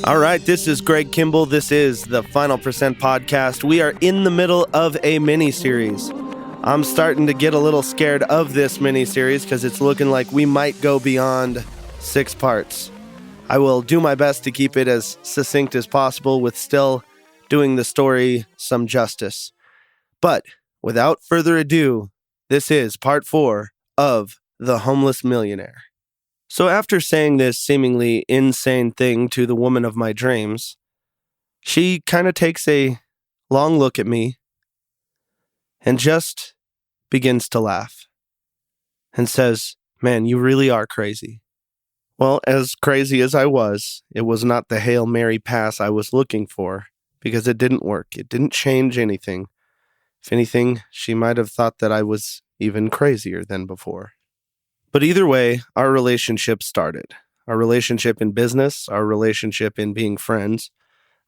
All right, this is Greg Kimball. This is the Final Percent Podcast. We are in the middle of a mini-series. I'm starting to get a little scared of this mini-series because it's looking like we might go beyond 6 parts. I will do my best to keep it as succinct as possible with still doing the story some justice. But without further ado, this is part 4 of The Homeless Millionaire. So after saying this seemingly insane thing to the woman of my dreams, she kind of takes a long look at me and just begins to laugh and says, "Man, you really are crazy." Well, as crazy as I was, it was not the Hail Mary pass I was looking for because it didn't work. It didn't change anything. If anything, she might have thought that I was even crazier than before. But either way, our relationship started. Our relationship in business, our relationship in being friends,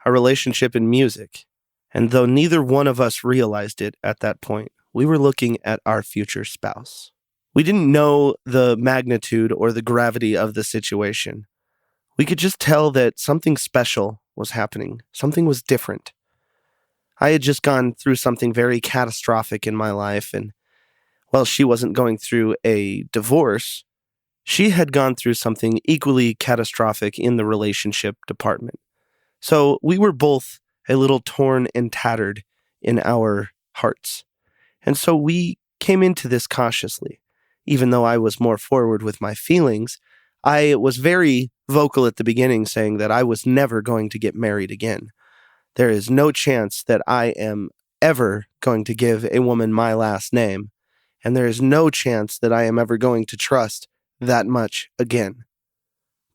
our relationship in music. And though neither one of us realized it at that point, we were looking at our future spouse. We didn't know the magnitude or the gravity of the situation. We could just tell that something special was happening. Something was different. I had just gone through something very catastrophic in my life, and while she wasn't going through a divorce, she had gone through something equally catastrophic in the relationship department. So we were both a little torn and tattered in our hearts. And so we came into this cautiously. Even though I was more forward with my feelings, I was very vocal at the beginning saying that I was never going to get married again. There is no chance that I am ever going to give a woman my last name. And there is no chance that I am ever going to trust that much again.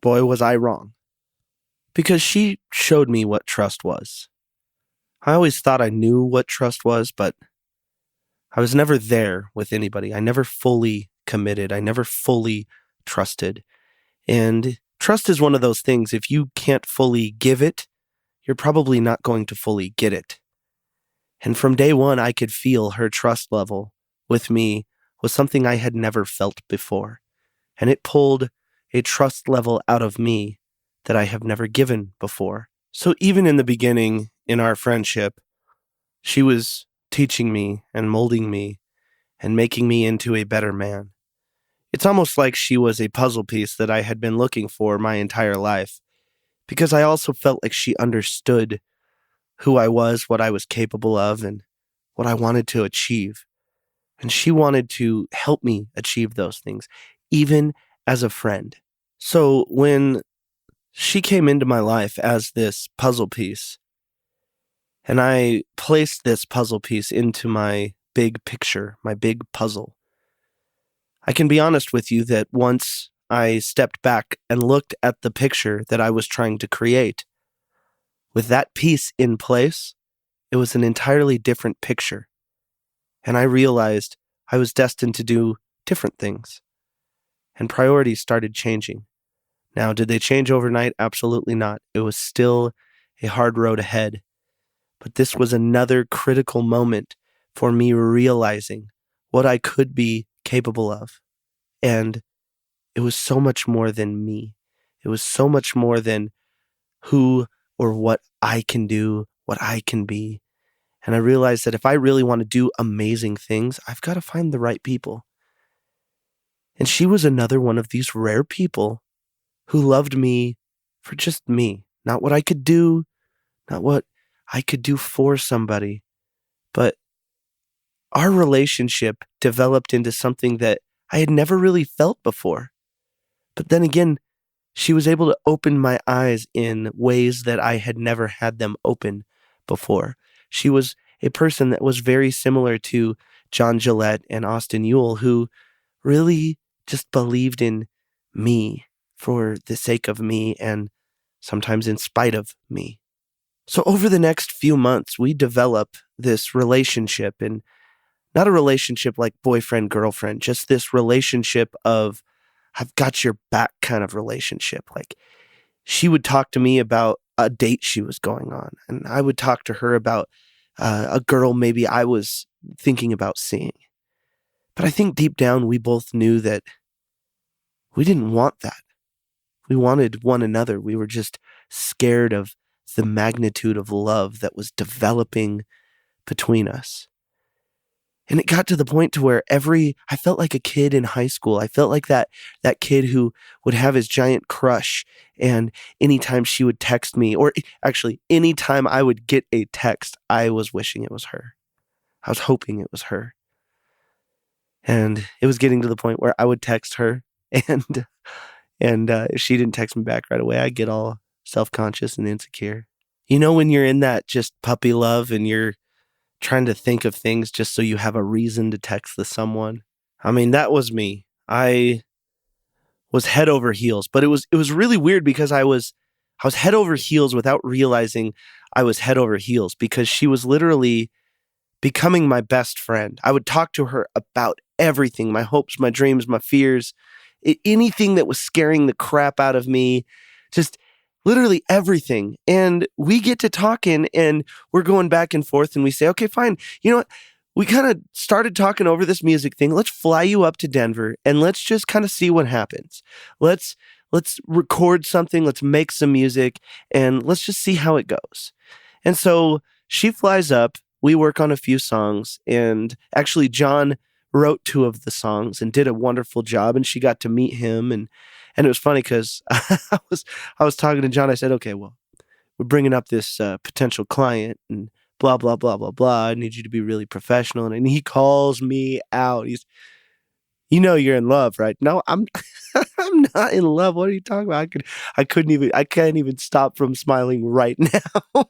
Boy, was I wrong. Because she showed me what trust was. I always thought I knew what trust was, but I was never there with anybody. I never fully committed. I never fully trusted. And trust is one of those things, if you can't fully give it, you're probably not going to fully get it. And from day one, I could feel her trust level with me was something I had never felt before. And it pulled a trust level out of me that I have never given before. So even in the beginning, in our friendship, she was teaching me and molding me and making me into a better man. It's almost like she was a puzzle piece that I had been looking for my entire life, because I also felt like she understood who I was, what I was capable of, and what I wanted to achieve. And she wanted to help me achieve those things, even as a friend. So when she came into my life as this puzzle piece, and I placed this puzzle piece into my big picture, my big puzzle, I can be honest with you that once I stepped back and looked at the picture that I was trying to create, with that piece in place, it was an entirely different picture. And I realized I was destined to do different things. And priorities started changing. Now, did they change overnight? Absolutely not. It was still a hard road ahead. But this was another critical moment for me realizing what I could be capable of. And it was so much more than me. It was so much more than who or what I can do, what I can be. And I realized that if I really want to do amazing things, I've got to find the right people. And she was another one of these rare people who loved me for just me, not what I could do, not what I could do for somebody, but our relationship developed into something that I had never really felt before. But then again, she was able to open my eyes in ways that I had never had them open before. She was a person that was very similar to John Gillette and Austin Ewell, who really just believed in me for the sake of me and sometimes in spite of me. So over the next few months, we develop this relationship, and not a relationship like boyfriend, girlfriend, just this relationship of I've got your back kind of relationship. Like she would talk to me about a date she was going on, and I would talk to her about a girl maybe I was thinking about seeing. But I think deep down we both knew that we didn't want that. We wanted one another. We were just scared of the magnitude of love that was developing between us. And it got to the point to where I felt like a kid in high school. I felt like that kid who would have his giant crush, and anytime she would text me, or actually anytime I would get a text, I was wishing it was her. I was hoping it was her. And it was getting to the point where I would text her, and if she didn't text me back right away, I'd get all self-conscious and insecure. You know, when you're in that just puppy love and you're trying to think of things just so you have a reason to text someone. I mean, that was me. I was head over heels, but it was really weird because I was head over heels without realizing I was head over heels, because she was literally becoming my best friend. I would talk to her about everything, my hopes, my dreams, my fears, anything that was scaring the crap out of me, just literally everything. And we get to talking and we're going back and forth, and we say, okay, fine. You know what? We kind of started talking over this music thing. Let's fly you up to Denver and let's just kind of see what happens. Let's record something. Let's make some music and let's just see how it goes. And so she flies up. We work on a few songs, and actually John wrote 2 of the songs and did a wonderful job, and she got to meet him. And it was funny because I was talking to John. I said, okay, well, we're bringing up this potential client and blah, blah, blah, blah, blah. I need you to be really professional. And he calls me out. You know you're in love, right? No, I'm I'm not in love. What are you talking about? I can't even stop from smiling right now.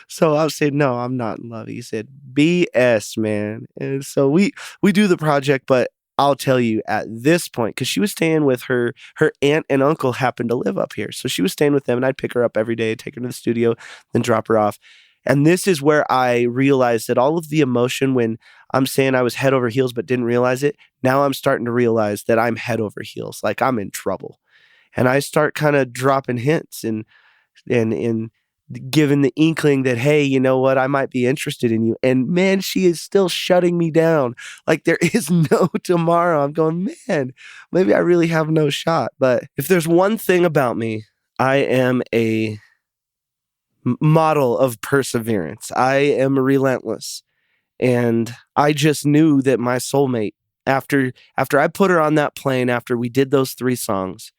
So I was saying, no, I'm not in love. He said, BS, man. And so we do the project, but I'll tell you at this point, because she was staying with her aunt and uncle happened to live up here. So she was staying with them, and I'd pick her up every day, take her to the studio, then drop her off. And this is where I realized that all of the emotion, when I'm saying I was head over heels but didn't realize it, now I'm starting to realize that I'm head over heels, like I'm in trouble. And I start kind of dropping hints and giving the inkling that, hey, you know what, I might be interested in you. And man, she is still shutting me down. Like there is no tomorrow. I'm going, man, maybe I really have no shot. But if there's one thing about me, I am a model of perseverance. I am relentless. And I just knew that my soulmate, after I put her on that plane, after we did those 3 songs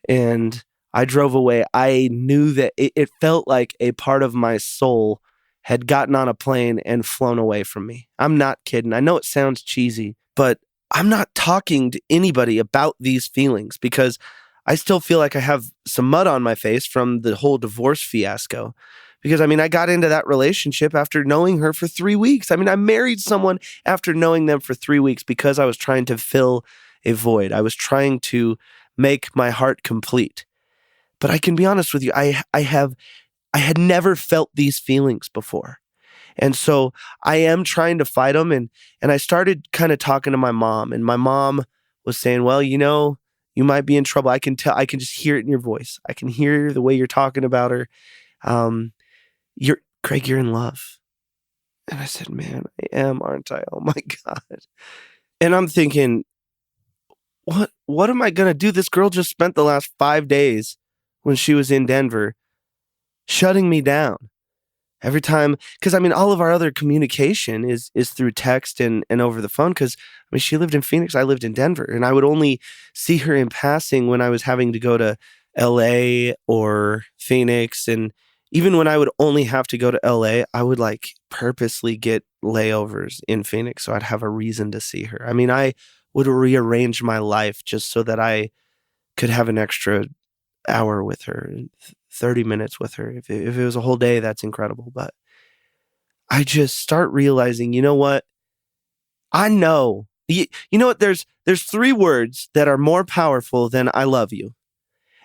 and I drove away, I knew that it felt like a part of my soul had gotten on a plane and flown away from me. I'm not kidding. I know it sounds cheesy, but I'm not talking to anybody about these feelings because I still feel like I have some mud on my face from the whole divorce fiasco. Because, I mean, I got into that relationship after knowing her for 3 weeks. I mean, I married someone after knowing them for 3 weeks because I was trying to fill a void. I was trying to make my heart complete. But I can be honest with you, I had never felt these feelings before. And so I am trying to fight them. And I started kind of talking to my mom, and my mom was saying, well, you know, you might be in trouble. I can tell, I can just hear it in your voice. I can hear the way you're talking about her. Craig, you're in love. And I said, man, I am, aren't I? Oh my God. And I'm thinking, what am I going to do? This girl just spent the last 5 days when she was in Denver shutting me down. Every time, because I mean, all of our other communication is through text and over the phone. Because I mean, she lived in Phoenix, I lived in Denver, and I would only see her in passing when I was having to go to LA or Phoenix. And even when I would only have to go to LA, I would like purposely get layovers in Phoenix so I'd have a reason to see her. I mean, I would rearrange my life just so that I could have an extra hour with her, 30 minutes with her. If it was a whole day, that's incredible. But I just start realizing, you know what? I know. You know what? There's 3 words that are more powerful than I love you.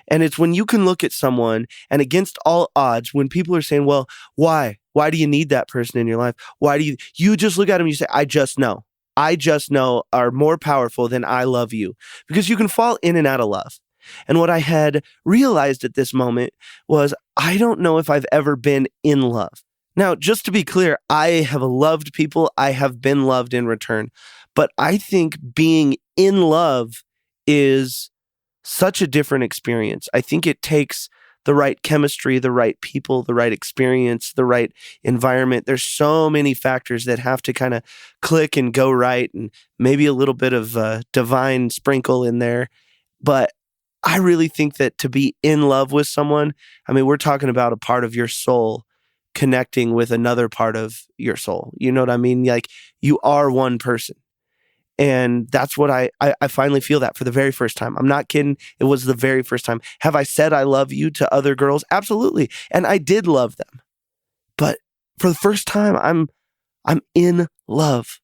And it's when you can look at someone and against all odds, when people are saying, well, why? Why do you need that person in your life? Why do you just look at them and you say, I just know. I just know are more powerful than I love you. Because you can fall in and out of love. And what I had realized at this moment was I don't know if I've ever been in love. Now, just to be clear, I have loved people. I have been loved in return. But I think being in love is such a different experience. I think it takes the right chemistry, the right people, the right experience, the right environment. There's so many factors that have to kind of click and go right, and maybe a little bit of divine sprinkle in there. But I really think that to be in love with someone, I mean, we're talking about a part of your soul connecting with another part of your soul. You know what I mean? Like, you are one person. And that's what I finally feel that for the very first time. I'm not kidding. It was the very first time. Have I said I love you to other girls? Absolutely. And I did love them. But for the first time, I'm in love.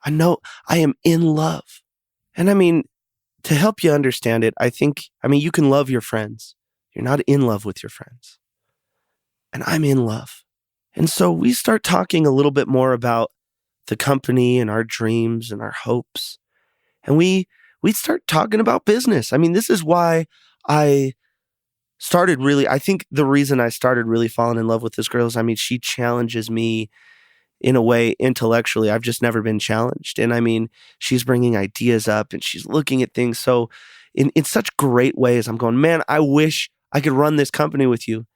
I know I am in love. And I mean, to help you understand it, you can love your friends. You're not in love with your friends. And I'm in love. And so we start talking a little bit more about the company and our dreams and our hopes. And we start talking about business. I mean, this is why I I think the reason I started really falling in love with this girl is, I mean, she challenges me in a way intellectually. I've just never been challenged. And I mean, she's bringing ideas up and she's looking at things so in such great ways. I'm going, man, I wish I could run this company with you.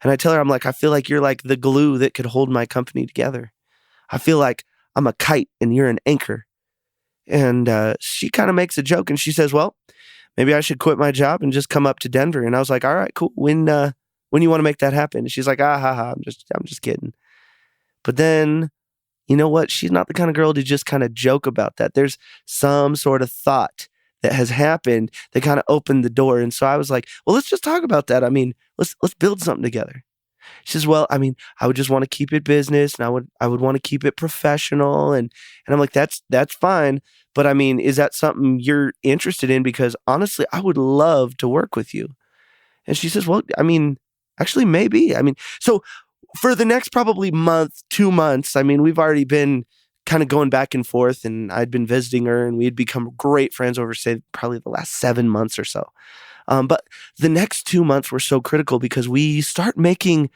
And I tell her, I'm like, I feel like you're like the glue that could hold my company together. I feel like I'm a kite and you're an anchor. And she kind of makes a joke and she says, well, maybe I should quit my job and just come up to Denver. And I was like, all right, cool. When you want to make that happen? And she's like, I'm just kidding. But then, you know what? She's not the kind of girl to just kind of joke about that. There's some sort of thought that has happened that kind of opened the door. And so I was like, well, let's just talk about that. I mean, let's build something together. She says, well, I mean, I would just want to keep it business and I would want to keep it professional. And I'm like, that's fine. But I mean, is that something you're interested in? Because honestly, I would love to work with you. And she says, well, I mean, actually, maybe. I mean, so for the next probably month, 2 months, I mean, we've already been kind of going back and forth, and I'd been visiting her and we had become great friends over, say, probably the last 7 months or so. But the next 2 months were so critical because we start making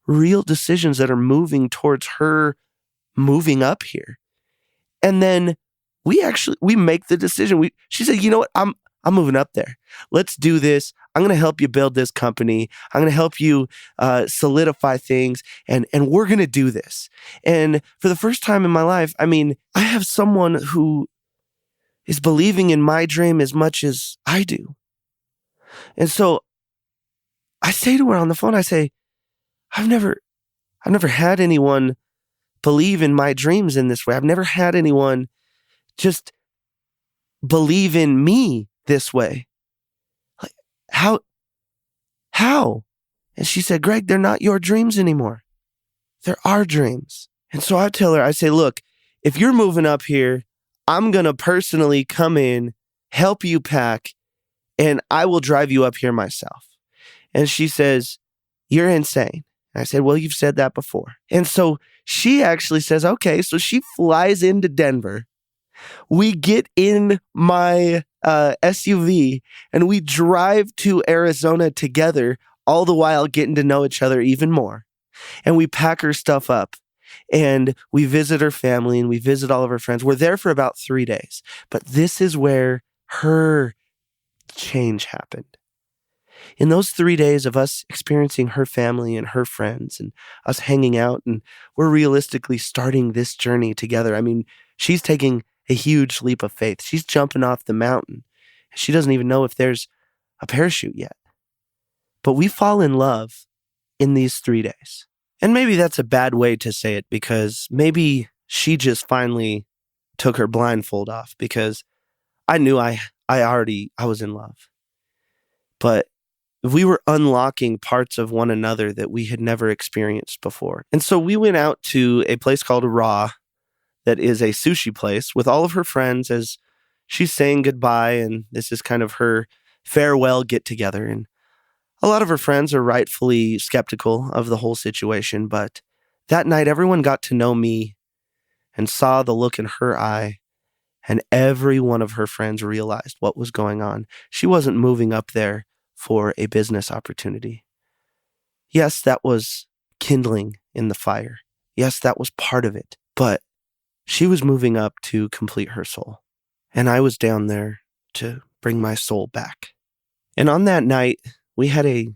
real decisions that are moving towards her moving up here. And then we make the decision. She said, you know what? I'm moving up there. Let's do this. I'm going to help you build this company. I'm going to help you solidify things, and we're going to do this. And for the first time in my life, I mean, I have someone who is believing in my dream as much as I do. And so I say to her on the phone, I say, I've never had anyone believe in my dreams in this way. I've never had anyone just believe in me this way. Like, how? And she said, Greg, they're not your dreams anymore. They're our dreams. And so I tell her, I say, look, if you're moving up here, I'm going to personally come in, help you pack, and I will drive you up here myself. And she says, you're insane. And I said, well, you've said that before. And so she actually says, okay. So she flies into Denver. We get in my SUV and we drive to Arizona together, all the while getting to know each other even more. And we pack her stuff up and we visit her family and we visit all of her friends. We're there for about 3 days. But this is where her change happened. In those 3 days of us experiencing her family and her friends and us hanging out, and we're realistically starting this journey together. I mean, she's taking a huge leap of faith. She's jumping off the mountain. She doesn't even know if there's a parachute yet. But we fall in love in these 3 days. And maybe that's a bad way to say it, because maybe she just finally took her blindfold off, because I knew I was in love. But we were unlocking parts of one another that we had never experienced before. And so we went out to a place called Raw, that is a sushi place, with all of her friends as she's saying goodbye. And this is kind of her farewell get together. And a lot of her friends are rightfully skeptical of the whole situation. But that night, everyone got to know me and saw the look in her eye. And every one of her friends realized what was going on. She wasn't moving up there for a business opportunity. Yes, that was kindling in the fire. Yes, that was part of it. But she was moving up to complete her soul. And I was down there to bring my soul back. And on that night, we had an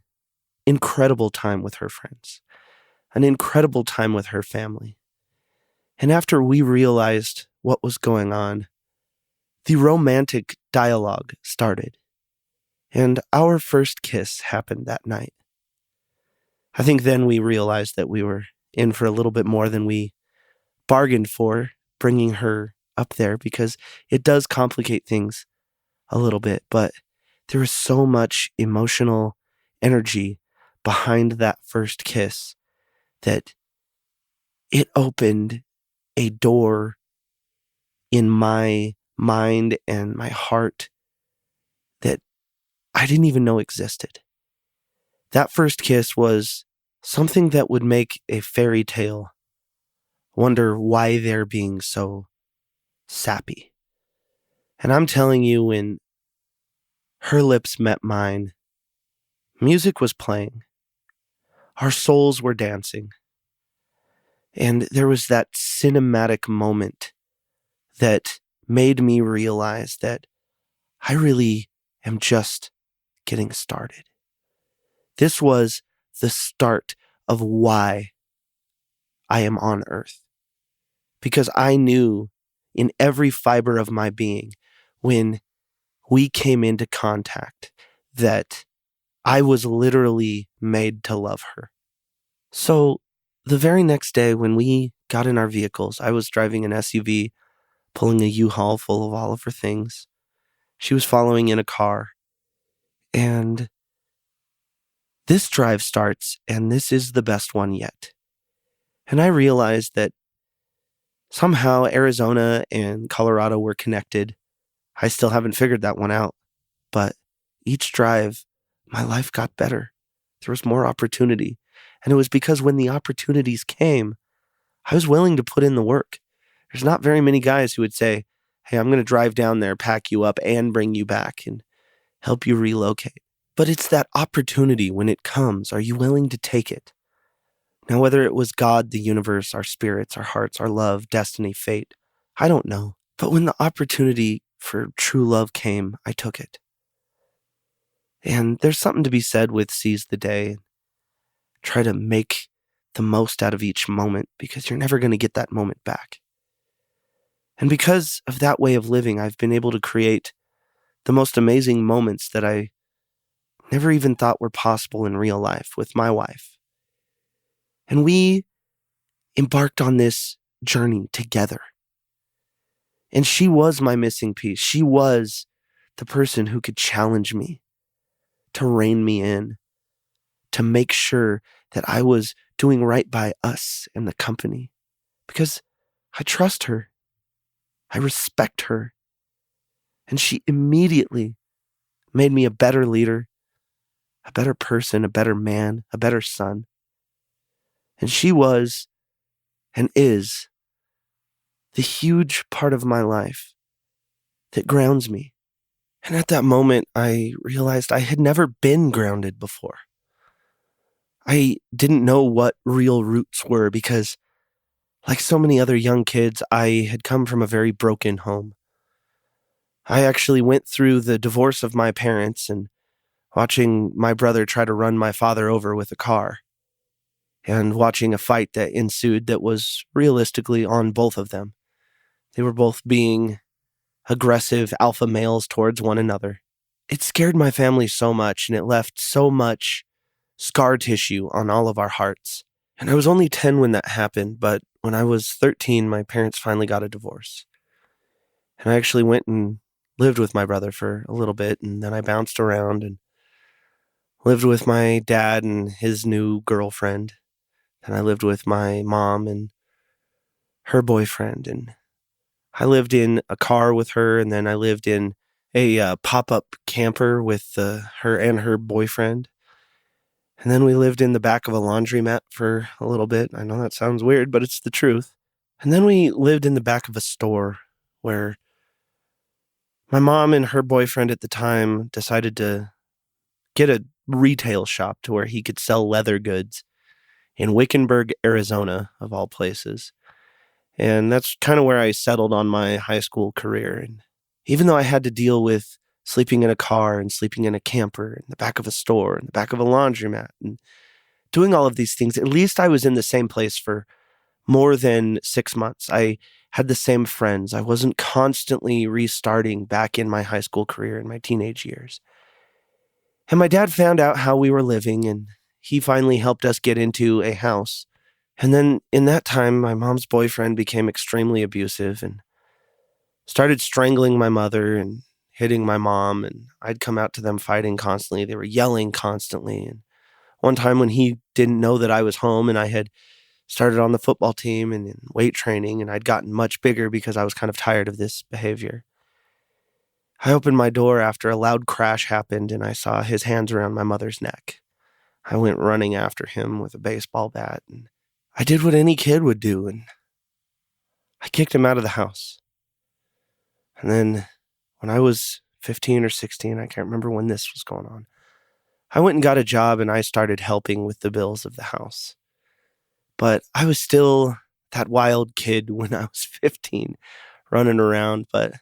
incredible time with her friends, an incredible time with her family. And after we realized what was going on, the romantic dialogue started. And our first kiss happened that night. I think then we realized that we were in for a little bit more than we bargained for, bringing her up there, because it does complicate things a little bit. But there was so much emotional energy behind that first kiss that it opened a door in my mind and my heart that I didn't even know existed. That first kiss was something that would make a fairy tale wonder why they're being so sappy. And I'm telling you, when her lips met mine, music was playing, our souls were dancing, and there was that cinematic moment that made me realize that I really am just getting started. This was the start of why I am on earth. Because I knew in every fiber of my being, when we came into contact, that I was literally made to love her. So the very next day when we got in our vehicles, I was driving an SUV, pulling a U-Haul full of all of her things. She was following in a car. And this drive starts, and this is the best one yet. And I realized that somehow Arizona and Colorado were connected. I still haven't figured that one out. But each drive, my life got better. There was more opportunity. And it was because when the opportunities came, I was willing to put in the work. There's not very many guys who would say, hey, I'm going to drive down there, pack you up, and bring you back and help you relocate. But it's that opportunity when it comes. Are you willing to take it? Now, whether it was God, the universe, our spirits, our hearts, our love, destiny, fate, I don't know. But when the opportunity for true love came, I took it. And there's something to be said with seize the day. Try to make the most out of each moment, because you're never going to get that moment back. And because of that way of living, I've been able to create the most amazing moments that I never even thought were possible in real life with my wife. And we embarked on this journey together. And she was my missing piece. She was the person who could challenge me, to rein me in, to make sure that I was doing right by us and the company. Because I trust her. I respect her. And she immediately made me a better leader, a better person, a better man, a better son. And she was and is the huge part of my life that grounds me. And at that moment, I realized I had never been grounded before. I didn't know what real roots were because, like so many other young kids, I had come from a very broken home. I actually went through the divorce of my parents and watching my brother try to run my father over with a car, and watching a fight that ensued that was realistically on both of them. They were both being aggressive alpha males towards one another. It scared my family so much, and it left so much scar tissue on all of our hearts. And I was only 10 when that happened, but when I was 13, my parents finally got a divorce. And I actually went and lived with my brother for a little bit, and then I bounced around and lived with my dad and his new girlfriend. And I lived with my mom and her boyfriend. And I lived in a car with her, and then I lived in a pop-up camper with her and her boyfriend. And then we lived in the back of a laundromat for a little bit. I know that sounds weird, but it's the truth. And then we lived in the back of a store where my mom and her boyfriend at the time decided to get a retail shop to where he could sell leather goods in Wickenburg, Arizona, of all places. And that's kind of where I settled on my high school career. And even though I had to deal with sleeping in a car and sleeping in a camper, in the back of a store, in the back of a laundromat, and doing all of these things. At least I was in the same place for more than 6 months. I had the same friends. I wasn't constantly restarting back in my high school career in my teenage years. And my dad found out how we were living, and he finally helped us get into a house. And then in that time, my mom's boyfriend became extremely abusive and started strangling my mother and hitting my mom. And I'd come out to them fighting constantly. They were yelling constantly. And one time when he didn't know that I was home and I had started on the football team and in weight training, and I'd gotten much bigger because I was kind of tired of this behavior. I opened my door after a loud crash happened, and I saw his hands around my mother's neck. I went running after him with a baseball bat, and I did what any kid would do, and I kicked him out of the house. And then when I was 15 or 16, I can't remember when this was going on, I went and got a job, and I started helping with the bills of the house. But I was still that wild kid when I was 15, running around. But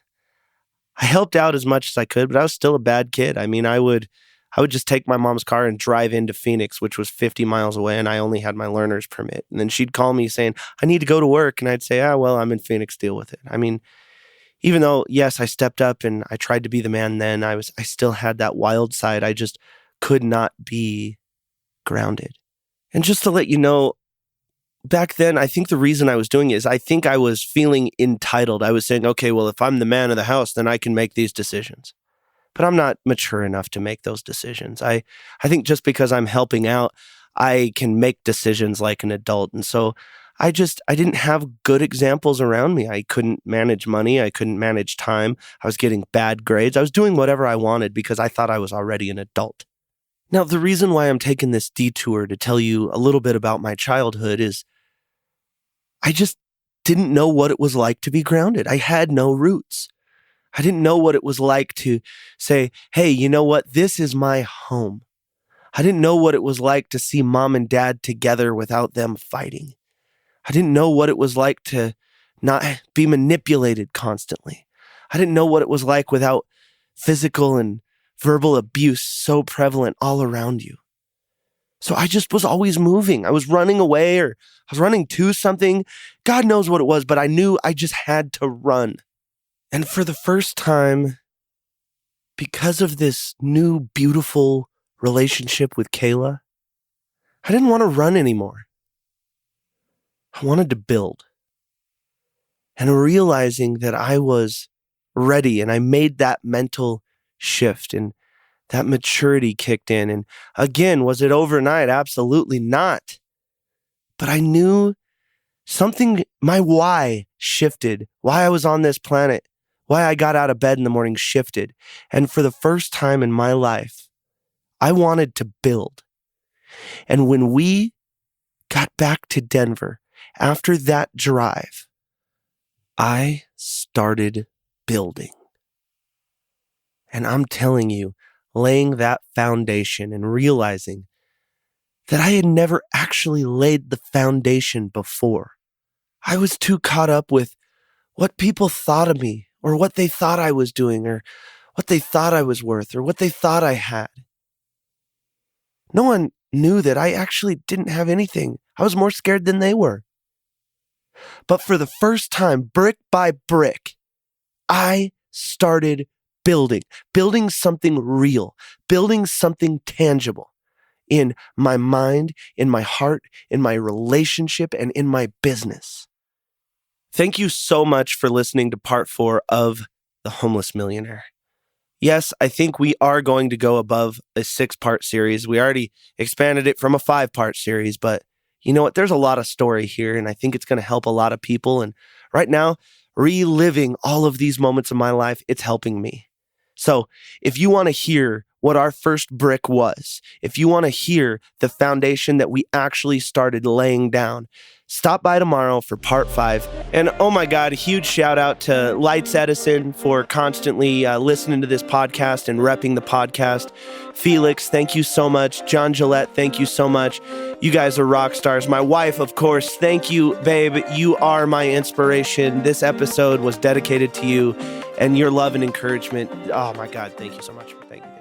I helped out as much as I could, but I was still a bad kid. I mean, I would just take my mom's car and drive into Phoenix, which was 50 miles away, and I only had my learner's permit. And then she'd call me saying, I need to go to work. And I'd say, well, I'm in Phoenix, deal with it. I mean, even though, yes, I stepped up and I tried to be the man then, I still had that wild side. I just could not be grounded. And just to let you know, back then, I think the reason I was doing it is I think I was feeling entitled. I was saying, okay, well, if I'm the man of the house, then I can make these decisions. But I'm not mature enough to make those decisions. I think just because I'm helping out, I can make decisions like an adult. And so I didn't have good examples around me. I couldn't manage money. I couldn't manage time. I was getting bad grades. I was doing whatever I wanted because I thought I was already an adult. Now, the reason why I'm taking this detour to tell you a little bit about my childhood is I just didn't know what it was like to be grounded. I had no roots. I didn't know what it was like to say, hey, you know what? This is my home. I didn't know what it was like to see mom and dad together without them fighting. I didn't know what it was like to not be manipulated constantly. I didn't know what it was like without physical and verbal abuse so prevalent all around you. So I just was always moving. I was running away or I was running to something. God knows what it was, but I knew I just had to run. And for the first time, because of this new, beautiful relationship with Kayla, I didn't want to run anymore. I wanted to build. And realizing that I was ready and I made that mental shift and that maturity kicked in. And again, was it overnight? Absolutely not. But I knew something, my why shifted, why I was on this planet, why I got out of bed in the morning shifted. And for the first time in my life, I wanted to build. And when we got back to Denver after that drive, I started building. And I'm telling you, laying that foundation and realizing that I had never actually laid the foundation before. I was too caught up with what people thought of me or what they thought I was doing or what they thought I was worth or what they thought I had. No one knew that I actually didn't have anything. I was more scared than they were. But for the first time, brick by brick, I started building something real, building something tangible in my mind, in my heart, in my relationship, and in my business. Thank you so much for listening to part 4 of The Homeless Millionaire. Yes, I think we are going to go above a 6-part series. We already expanded it from a 5-part series, but you know what? There's a lot of story here, and I think it's going to help a lot of people. And right now, reliving all of these moments of my life, it's helping me. So if you want to hear what our first brick was, if you want to hear the foundation that we actually started laying down, stop by tomorrow for part 5. And oh my God, a huge shout out to Lights Edison for constantly listening to this podcast and repping the podcast. Felix, thank you so much. John Gillette, thank you so much. You guys are rock stars. My wife, of course, thank you, babe. You are my inspiration. This episode was dedicated to you and your love and encouragement. Oh my God, thank you so much. Thank you.